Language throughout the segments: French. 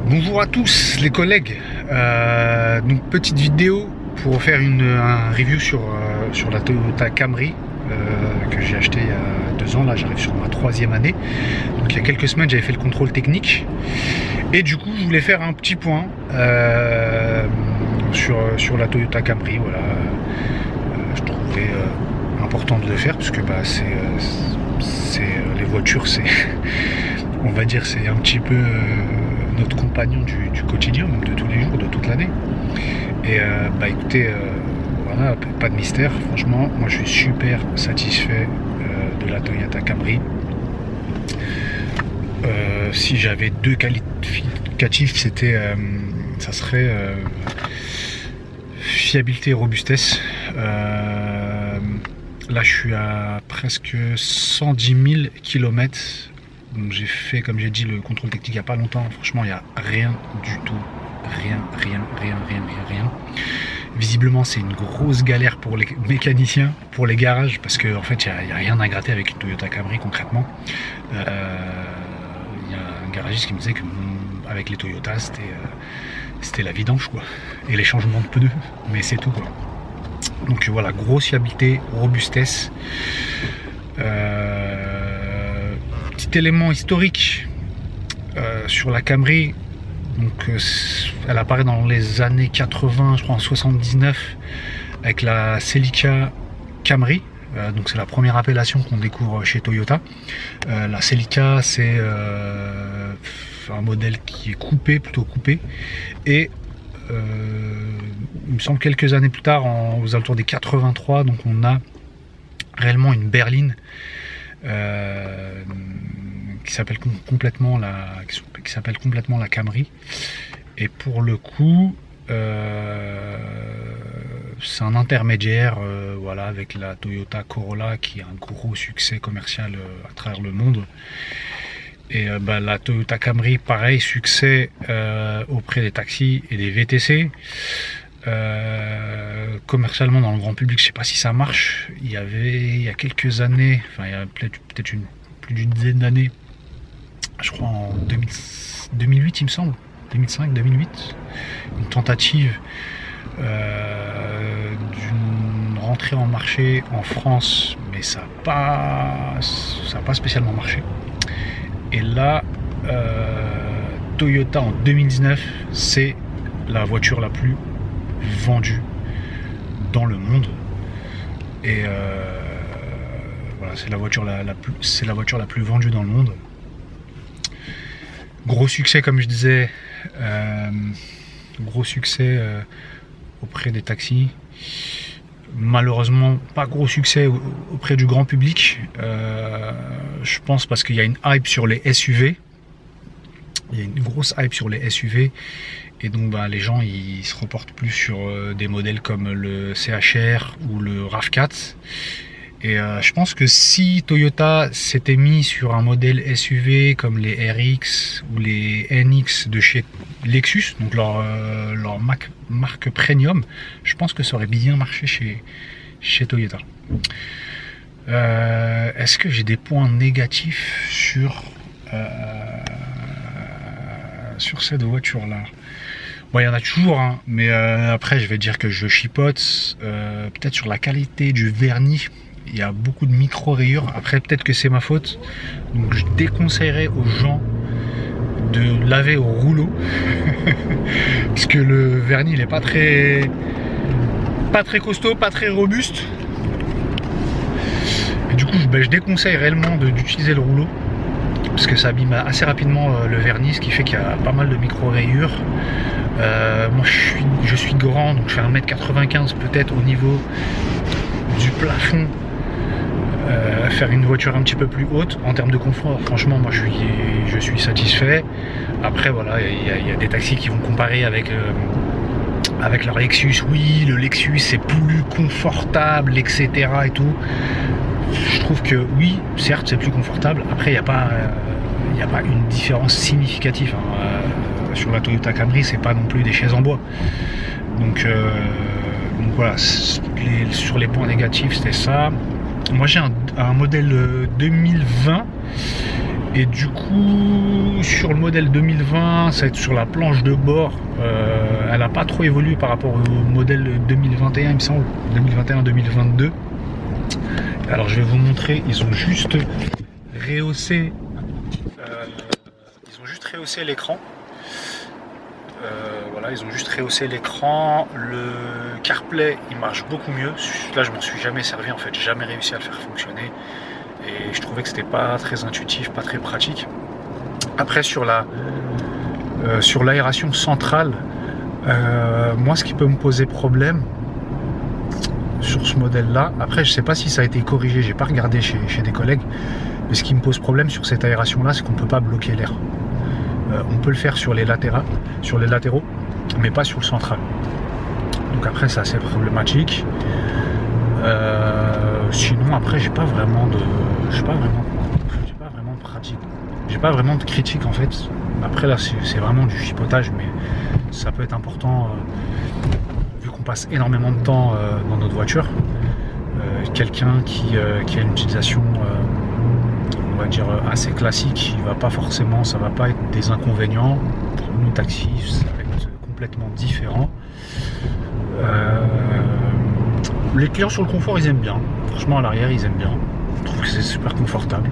Bonjour à tous les collègues, donc petite vidéo pour faire un review sur la Toyota Camry que j'ai acheté il y a 2 ans. Là j'arrive sur ma 3e année, donc il y a quelques semaines j'avais fait le contrôle technique et du coup je voulais faire un petit point sur la Toyota Camry. Voilà, je trouvais important de le faire parce que les voitures, c'est on va dire, c'est un petit peu notre compagnon du quotidien, même de tous les jours, de toute l'année. Et écoutez, voilà, pas de mystère, franchement, moi je suis super satisfait de la Toyota Camry. Si j'avais 2 qualificatifs, ça serait fiabilité et robustesse. Là je suis à presque 110 000 km. Donc j'ai fait, comme j'ai dit, le contrôle technique il n'y a pas longtemps. Franchement, il n'y a rien du tout. Rien. Visiblement, c'est une grosse galère pour les mécaniciens, pour les garages, parce qu'en fait, il n'y a rien à gratter avec une Toyota Camry concrètement. Il y a un garagiste qui me disait qu'avec les Toyota, c'était la vidange, quoi. Et les changements de pneus, mais c'est tout, quoi. Donc voilà, grosse fiabilité, robustesse. Petit élément historique sur la Camry, donc elle apparaît dans les années 80, je crois en 79, avec la Celica Camry. Donc c'est la première appellation qu'on découvre chez Toyota. La Celica, c'est un modèle qui est coupé, plutôt coupé, et il me semble quelques années plus tard, aux alentours des 83, donc on a réellement une berline qui s'appelle complètement la Camry. Et pour le coup, c'est un intermédiaire, voilà, avec la Toyota Corolla qui a un gros succès commercial à travers le monde. Et la Toyota Camry, pareil, succès auprès des taxis et des VTC. Commercialement dans le grand public, je sais pas si ça marche. Il y a quelques années, enfin il y a peut-être plus d'une dizaine d'années, je crois en 2008 il me semble, 2005-2008, une tentative d'une rentrée en marché en France, mais ça n'a pas spécialement marché. Et là, Toyota en 2019, c'est la voiture la plus vendue dans le monde. Et voilà, c'est la voiture la plus vendue dans le monde. Gros succès, comme je disais, gros succès auprès des taxis. Malheureusement, pas gros succès auprès du grand public. Je pense parce qu'il y a une hype sur les SUV. Il y a une grosse hype sur les SUV. Et donc les gens ils se reportent plus sur des modèles comme le CHR ou le RAV4. Et je pense que si Toyota s'était mis sur un modèle SUV comme les RX ou les NX de chez Lexus, donc leur marque premium, je pense que ça aurait bien marché chez Toyota. Est-ce que j'ai des points négatifs sur cette voiture là? Bon, il y en a toujours, hein, mais après je vais dire que je chipote. Peut-être sur la qualité du vernis, il y a beaucoup de micro rayures. Après peut-être que c'est ma faute, donc je déconseillerais aux gens de laver au rouleau parce que le vernis il est pas très costaud, pas très robuste, et du coup je déconseille réellement d'utiliser le rouleau parce que ça abîme assez rapidement le vernis, ce qui fait qu'il y a pas mal de micro rayures. Moi je suis grand, donc je fais 1m95 peut-être au niveau du plafond. Faire une voiture un petit peu plus haute en termes de confort, franchement moi je suis satisfait. Après voilà, il y a des taxis qui vont comparer avec leur Lexus. Oui, le Lexus c'est plus confortable, etc. et tout. Je trouve que oui, certes c'est plus confortable. Après il n'y a pas une différence significative, hein. Sur la Toyota Camry, c'est pas non plus des chaises en bois. Donc voilà, sur les points négatifs, c'était ça. Moi j'ai un modèle 2020 Et du coup, sur le modèle 2020, ça va être sur la planche de bord. Elle n'a pas trop évolué par rapport au modèle 2021, il me semble, 2021-2022. Alors je vais vous montrer, ils ont juste rehaussé l'écran. Voilà, ils ont juste rehaussé l'écran. Le CarPlay, il marche beaucoup mieux. Là, je m'en suis jamais servi en fait, j'ai jamais réussi à le faire fonctionner. Et je trouvais que c'était pas très intuitif, pas très pratique. Après, sur l'aération centrale, moi, ce qui peut me poser problème sur ce modèle-là, après, je sais pas si ça a été corrigé, j'ai pas regardé chez des collègues, mais ce qui me pose problème sur cette aération-là, c'est qu'on peut pas bloquer l'air. On peut le faire sur les latéraux, mais pas sur le central. Donc après, c'est assez problématique. Sinon, après, j'ai pas vraiment de pratique. J'ai pas vraiment de critique en fait. Après là, c'est vraiment du chipotage, mais ça peut être important vu qu'on passe énormément de temps dans notre voiture. Quelqu'un qui a une utilisation on va dire assez classique, ça va pas être des inconvénients. Pour nous taxis, ça va être complètement différent. Les clients sur le confort, ils aiment bien. Franchement, à l'arrière, ils aiment bien. Je trouve que c'est super confortable.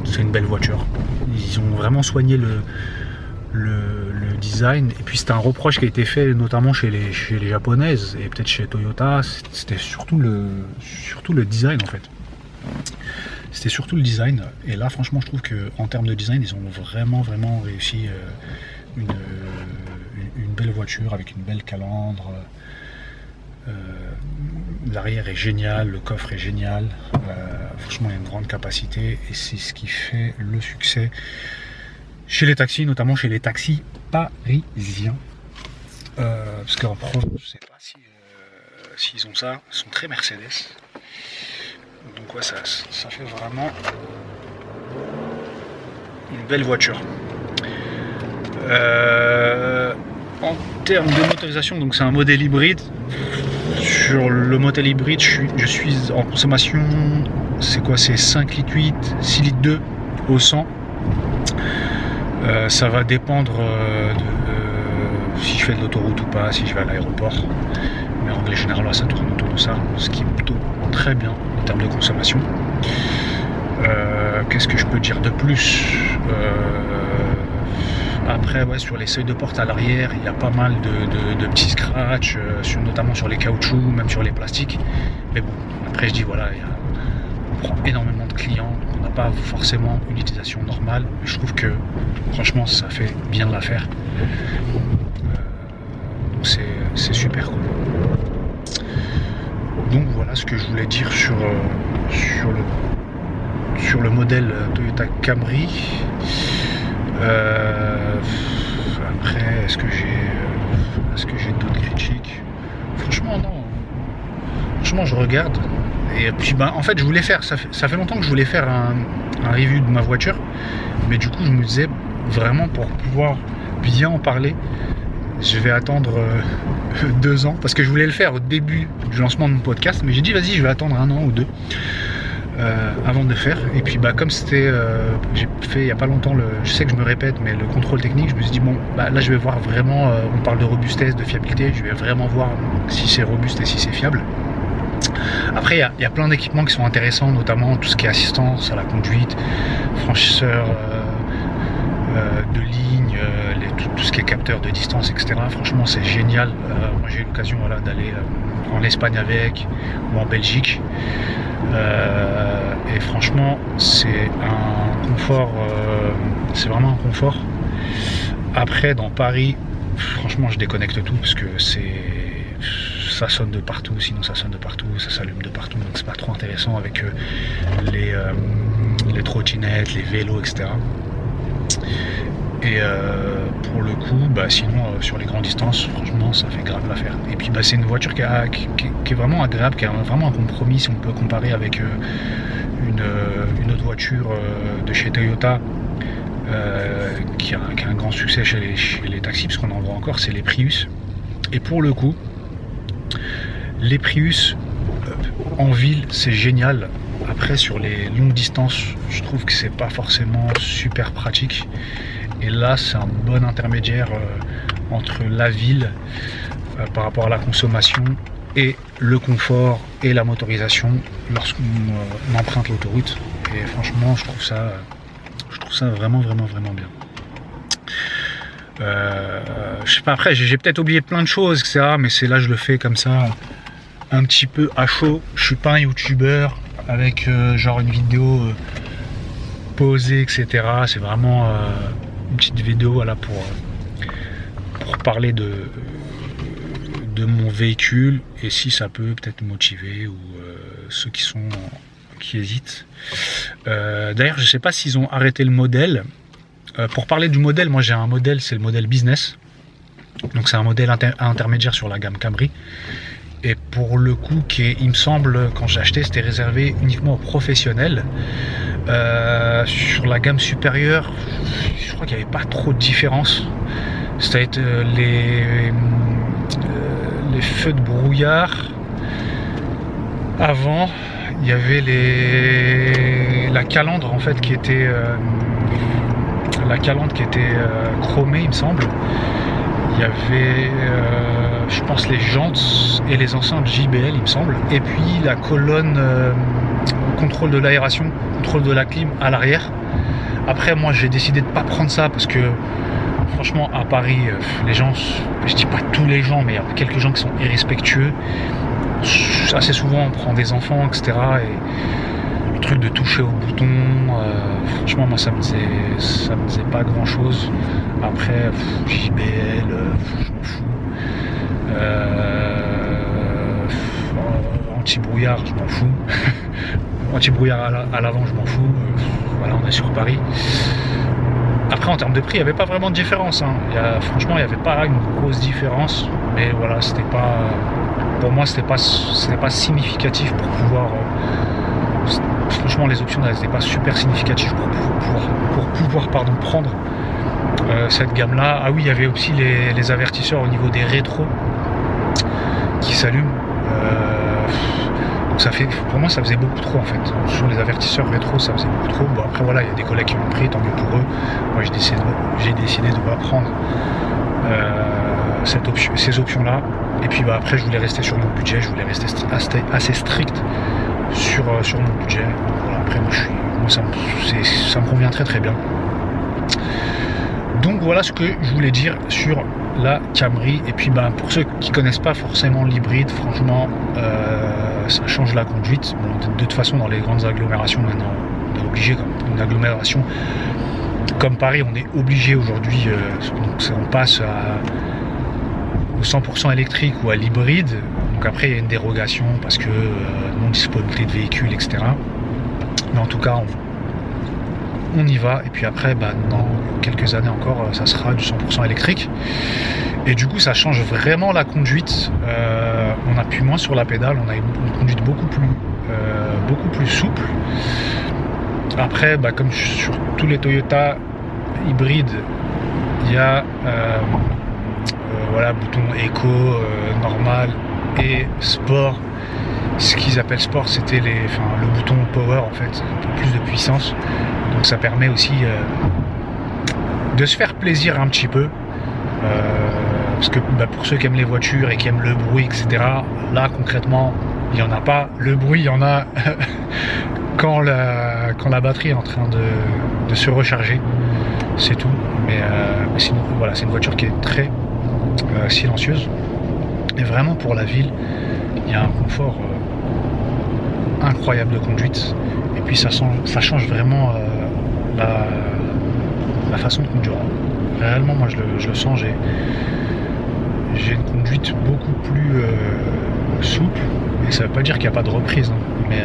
C'est une belle voiture. Ils ont vraiment soigné le design. Et puis, c'était un reproche qui a été fait notamment chez les japonaises et peut-être chez Toyota. C'était surtout le design en fait. C'était surtout le design. Et là, franchement, je trouve qu'en termes de design, ils ont vraiment réussi une belle voiture avec une belle calandre. L'arrière est génial, le coffre est génial, franchement il y a une grande capacité et c'est ce qui fait le succès chez les taxis, notamment chez les taxis parisiens, parce qu'en province je sais pas s'ils ont ça, ils sont très Mercedes, donc ouais, ça fait vraiment une belle voiture. En termes de motorisation, donc c'est un modèle hybride. Sur le modèle hybride, je suis en consommation, c'est quoi, c'est 5 litres 8, 6 litres 2 au 100. Ça va dépendre si je fais de l'autoroute ou pas, si je vais à l'aéroport. Mais en règle générale, là, ça tourne autour de ça, ce qui est plutôt très bien en termes de consommation. Qu'est-ce que je peux dire de plus? Après, ouais, sur les seuils de porte à l'arrière, il y a pas mal de petits scratchs, notamment sur les caoutchoucs, même sur les plastiques. Mais bon, après je dis voilà, on prend énormément de clients, donc on n'a pas forcément une utilisation normale. Mais je trouve que franchement, ça fait bien l'affaire. Donc c'est super cool. Donc voilà ce que je voulais dire sur le modèle Toyota Camry. Après, est-ce que j'ai d'autres critiques? Franchement, non. Franchement, je regarde. Et puis, en fait, je voulais faire. Ça fait longtemps que je voulais faire un review de ma voiture. Mais du coup, je me disais vraiment pour pouvoir bien en parler, je vais attendre 2 ans. Parce que je voulais le faire au début du lancement de mon podcast. Mais j'ai dit, vas-y, je vais attendre 1 an ou 2. Avant de le faire. Et puis comme c'était j'ai fait il n'y a pas longtemps je sais que je me répète, mais le contrôle technique, je me suis dit bon là je vais voir vraiment, on parle de robustesse, de fiabilité, je vais vraiment voir si c'est robuste et si c'est fiable. Après il y a plein d'équipements qui sont intéressants, notamment tout ce qui est assistance à la conduite, franchisseur de ligne, tout ce qui est capteur de distance, etc. Franchement c'est génial. Moi j'ai eu l'occasion d'aller en Espagne avec, ou en Belgique. Et franchement c'est un confort, c'est vraiment un confort. Après dans Paris, franchement je déconnecte tout parce que ça sonne de partout, sinon ça sonne de partout, ça s'allume de partout, donc c'est pas trop intéressant avec les trottinettes, les vélos, etc. Et pour le coup, sinon sur les grandes distances, franchement ça fait grave l'affaire. Et puis c'est une voiture qui est vraiment agréable, qui a vraiment un compromis si on peut comparer avec une autre voiture de chez Toyota qui a un grand succès chez les taxis, parce qu'on en voit encore, c'est les Prius. Et pour le coup, les Prius en ville c'est génial. Après, sur les longues distances, je trouve que c'est pas forcément super pratique. Et là, c'est un bon intermédiaire entre la ville par rapport à la consommation et le confort et la motorisation lorsqu'on emprunte l'autoroute. Et franchement, je trouve ça vraiment bien. Je sais pas, après j'ai peut-être oublié plein de choses, etc. Mais c'est là, je le fais comme ça, un petit peu à chaud. Je suis pas un youtubeur avec genre une vidéo posée, etc. C'est vraiment une petite vidéo, voilà, pour parler de mon véhicule, et si ça peut peut-être motiver ou ceux qui hésitent. D'ailleurs, je sais pas s'ils ont arrêté le modèle. Pour parler du modèle, moi j'ai un modèle, c'est le modèle business. Donc c'est un modèle intermédiaire sur la gamme Camry. Et pour le coup, il me semble, quand j'ai acheté, c'était réservé uniquement aux professionnels. Sur la gamme supérieure, je crois qu'il n'y avait pas trop de différence. C'était les feux de brouillard. Avant, il y avait la calandre en fait qui était chromée, il me semble. Il y avait je pense les jantes et les enceintes JBL, il me semble, et puis la colonne contrôle de l'aération, contrôle de la clim à l'arrière. Après, moi j'ai décidé de pas prendre ça parce que franchement à Paris, les gens, je dis pas tous les gens, mais il y a quelques gens qui sont irrespectueux. Assez souvent on prend des enfants, etc. Et le truc de toucher au bouton, franchement moi ça me disait pas grand chose. Après JBL, je m'en fous. Anti-brouillard, je m'en fous. Anti-brouillard à l'avant, je m'en fous. Voilà, on est sur Paris. Après, en termes de prix, il n'y avait pas vraiment de différence, hein. Franchement, il n'y avait pas une grosse différence. Mais voilà, c'était pas, pour moi, c'était pas significatif pour pouvoir. Franchement, les options n'étaient pas super significatives pour pouvoir prendre cette gamme-là. Ah oui, il y avait aussi les avertisseurs au niveau des rétros qui s'allument. Donc ça fait, pour moi, ça faisait beaucoup trop en fait. Sur les avertisseurs rétro, ça faisait beaucoup trop. Bon, après voilà, il y a des collègues qui l'ont pris, tant mieux pour eux. Moi, j'ai décidé de ne pas prendre ces options-là. Et puis après, je voulais rester sur mon budget. Je voulais rester assez strict sur mon budget. Donc, voilà, après, moi, ça me convient très bien. Donc voilà ce que je voulais dire sur la Camry. Et puis pour ceux qui connaissent pas forcément l'hybride, franchement ça change la conduite. Bon, de toute façon, dans les grandes agglomérations maintenant, on est obligé, comme une agglomération comme Paris, on est obligé aujourd'hui, on passe au 100% électrique ou à l'hybride. Donc après il y a une dérogation parce que non disponibilité de véhicules, etc. Mais en tout cas on y va, et puis après dans quelques années encore ça sera du 100% électrique, et du coup ça change vraiment la conduite. On appuie moins sur la pédale, on a une conduite beaucoup plus souple. Après comme sur tous les Toyota hybrides, il y a voilà, bouton éco, normal et sport. Ce qu'ils appellent sport, c'était le bouton power en fait, un peu plus de puissance. Donc ça permet aussi de se faire plaisir un petit peu. Parce que pour ceux qui aiment les voitures et qui aiment le bruit, etc., là concrètement, il n'y en a pas. Le bruit, il y en a quand la batterie est en train de se recharger. C'est tout. Mais sinon, voilà, c'est une voiture qui est très silencieuse. Et vraiment pour la ville, il y a un confort incroyable de conduite. Et puis ça change vraiment la façon de conduire. Réellement, moi je le sens, j'ai une conduite beaucoup plus souple. Et ça veut pas dire qu'il n'y a pas de reprise, hein, mais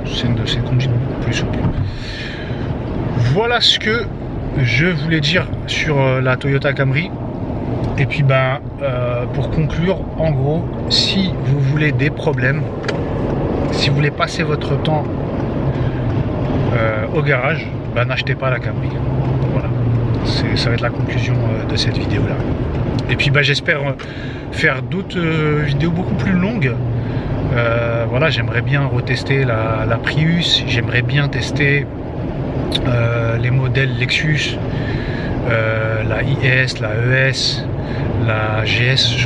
c'est une conduite beaucoup plus souple. Voilà ce que je voulais dire sur la Toyota Camry. Et puis pour conclure, en gros, si vous voulez des problèmes, si vous voulez passer votre temps au garage, n'achetez pas la Camry. Voilà, ça va être la conclusion de cette vidéo là. Et puis j'espère faire d'autres vidéos beaucoup plus longues Voilà, j'aimerais bien retester la Prius, j'aimerais bien tester les modèles Lexus, la IS, la ES, la GS,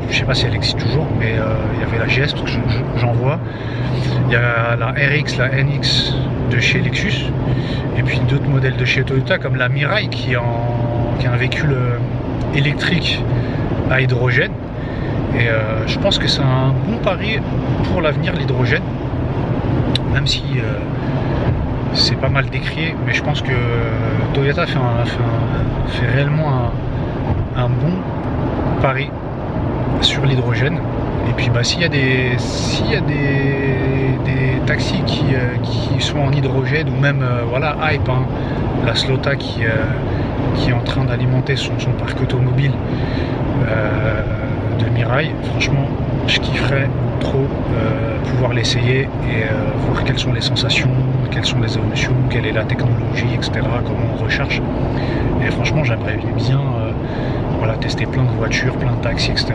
je sais pas si elle existe toujours, mais il y avait la GS parce que j'en vois. Il y a la RX, la NX de chez Lexus, et puis d'autres modèles de chez Toyota comme la Mirai qui est un véhicule électrique à hydrogène. Et je pense que c'est un bon pari pour l'avenir, l'hydrogène, même si c'est pas mal décrié, mais je pense que Toyota fait réellement un bon pari sur l'hydrogène. Et puis s'il y a des taxis qui sont en hydrogène, ou même voilà, Hype, hein, la Slota qui est en train d'alimenter son parc automobile de Mirai, franchement je kifferais trop pouvoir l'essayer et voir quelles sont les sensations, quelles sont les évolutions, quelle est la technologie, etc., comment on recherche. Et franchement j'aimerais bien voilà, tester plein de voitures, plein de taxis, etc.